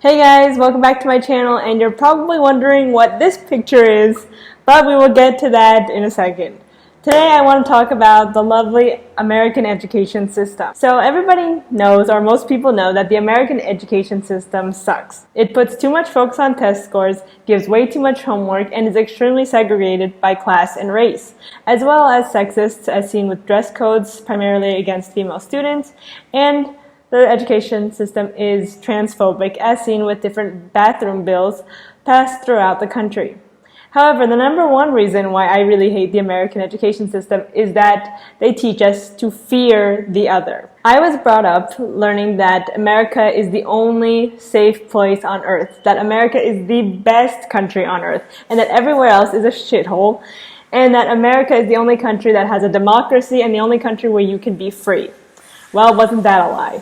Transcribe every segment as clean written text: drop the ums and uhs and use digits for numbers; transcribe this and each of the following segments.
Hey guys, welcome back to my channel, and you're probably wondering what this picture is, but we will get to that in a second. Today I want to talk about the lovely American education system. So everybody knows, or most people know, that the American education system sucks. It puts too much focus on test scores, gives way too much homework, and is extremely segregated by class and race, as well as sexist, as seen with dress codes primarily against female students, and the education system is transphobic, as seen with different bathroom bills passed throughout the country. However, the number one reason why I really hate the American education system is that they teach us to fear the other. I was brought up learning that America is the only safe place on earth, that America is the best country on earth, and that everywhere else is a shithole, and that America is the only country that has a democracy and the only country where you can be free. Well, wasn't that a lie?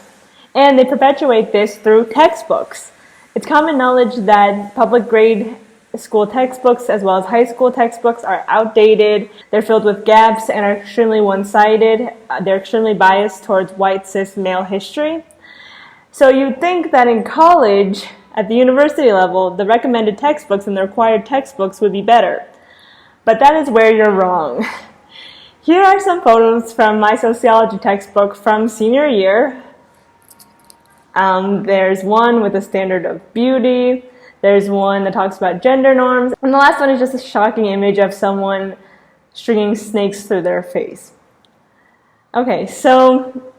And they perpetuate this through textbooks. It's common knowledge that public grade school textbooks as well as high school textbooks are outdated, they're filled with gaps, and are extremely one-sided. They're extremely biased towards white cis male history. So you'd think that in college, at the university level, the recommended textbooks and the required textbooks would be better. But that is where you're wrong. Here are some photos from my sociology textbook from senior year. There's one with a standard of beauty, there's one that talks about gender norms, and the last one is just a shocking image of someone stringing snakes through their face. Okay, so,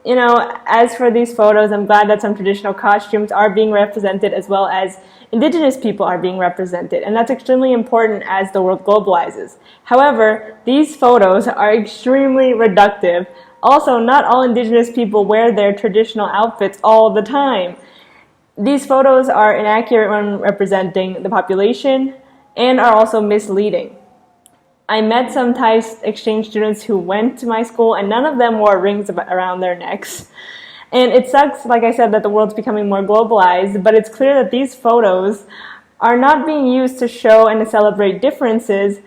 as for these photos, I'm glad that some traditional costumes are being represented as well as indigenous people are being represented, and that's extremely important as the world globalizes. However, these photos are extremely reductive. Also, not all indigenous people wear their traditional outfits all the time. These photos are inaccurate when representing the population and are also misleading. I met some Thai exchange students who went to my school, and none of them wore rings around their necks. And it sucks, like I said, that the world's becoming more globalized, but it's clear that these photos are not being used to show and to celebrate differences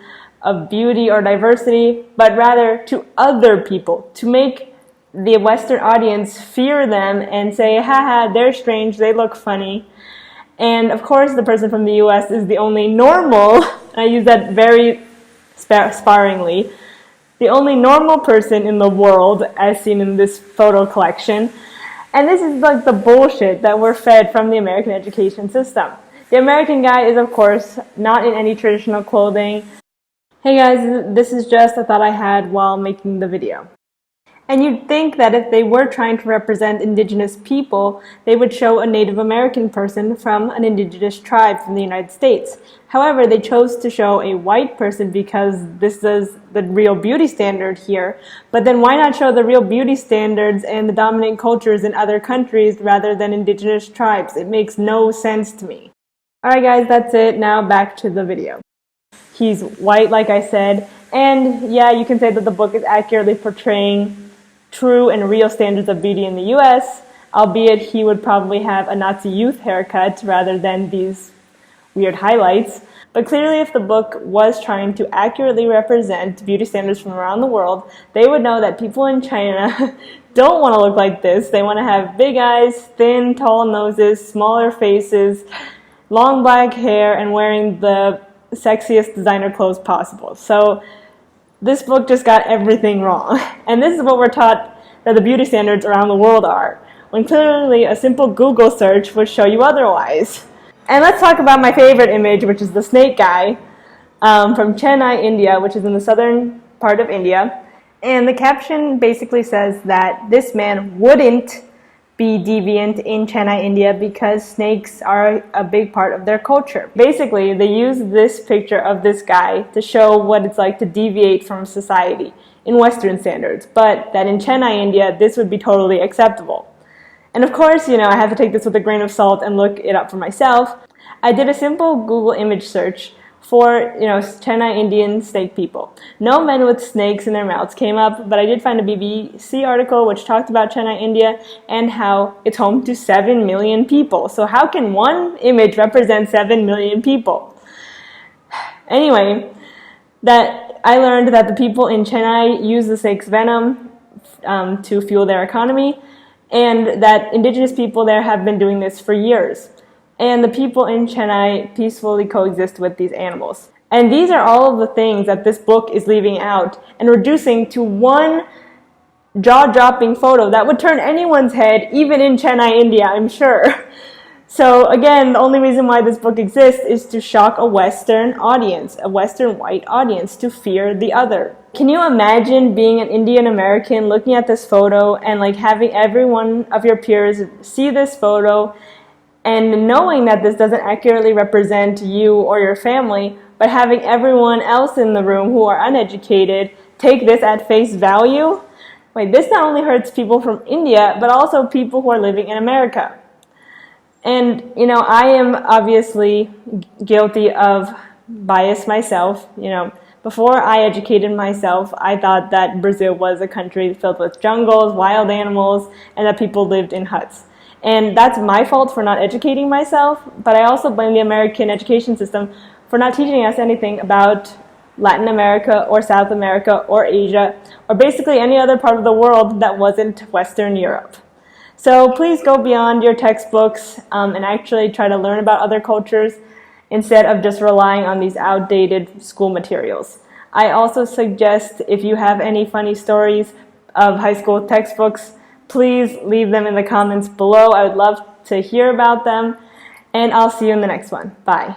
of beauty or diversity, but rather to other people, to make the Western audience fear them and say, haha, they're strange, they look funny. And of course, the person from the US is the only normal, and I use that very sparingly, the only normal person in the world as seen in this photo collection. And this is like the bullshit that we're fed from the American education system. The American guy is, of course, not in any traditional clothing. Hey guys, this is just a thought I had while making the video. And you'd think that if they were trying to represent indigenous people, they would show a Native American person from an indigenous tribe from the United States. However, they chose to show a white person because this is the real beauty standard here. But then why not show the real beauty standards and the dominant cultures in other countries rather than indigenous tribes? It makes no sense to me. Alright guys, that's it. Now back to the video. He's white, like I said, and yeah, you can say that the book is accurately portraying true and real standards of beauty in the US, albeit he would probably have a Nazi youth haircut rather than these weird highlights. But clearly, if the book was trying to accurately represent beauty standards from around the world, they would know that people in China don't want to look like this. They want to have big eyes, thin, tall noses, smaller faces, long black hair, and wearing the sexiest designer clothes possible. So this book just got everything wrong. And this is what we're taught that the beauty standards around the world are, when clearly a simple Google search would show you otherwise. And let's talk about my favorite image, which is the snake guy from Chennai, India, which is in the southern part of India. And the caption basically says that this man wouldn't be deviant in Chennai, India, because snakes are a big part of their culture. Basically, they use this picture of this guy to show what it's like to deviate from society in Western standards, but that in Chennai, India, this would be totally acceptable. And of course, I have to take this with a grain of salt and look it up for myself. I did a simple Google image search for, Chennai Indian snake people. No men with snakes in their mouths came up, but I did find a BBC article which talked about Chennai, India, and how it's home to 7 million people. So how can one image represent 7 million people? Anyway, that I learned that the people in Chennai use the snake's venom to fuel their economy, and that indigenous people there have been doing this for years. and the people in Chennai peacefully coexist with these animals. And these are all of the things that this book is leaving out and reducing to one jaw-dropping photo that would turn anyone's head, even in Chennai, India, I'm sure. So again, the only reason why this book exists is to shock a Western audience, a Western white audience, to fear the other. Can you imagine being an Indian American looking at this photo and like having every one of your peers see this photo and knowing that this doesn't accurately represent you or your family, but having everyone else in the room who are uneducated take this at face value? Wait, this not only hurts people from India, but also people who are living in America. And, you know, I am obviously guilty of bias myself. You know, before I educated myself, I thought that Brazil was a country filled with jungles, wild animals, and that people lived in huts. And that's my fault for not educating myself, but I also blame the American education system for not teaching us anything about Latin America or South America or Asia, or basically any other part of the world that wasn't Western Europe. So please go beyond your textbooks and actually try to learn about other cultures instead of just relying on these outdated school materials. I also suggest if you have any funny stories of high school textbooks, please leave them in the comments below. I would love to hear about them, and I'll see you in the next one. Bye.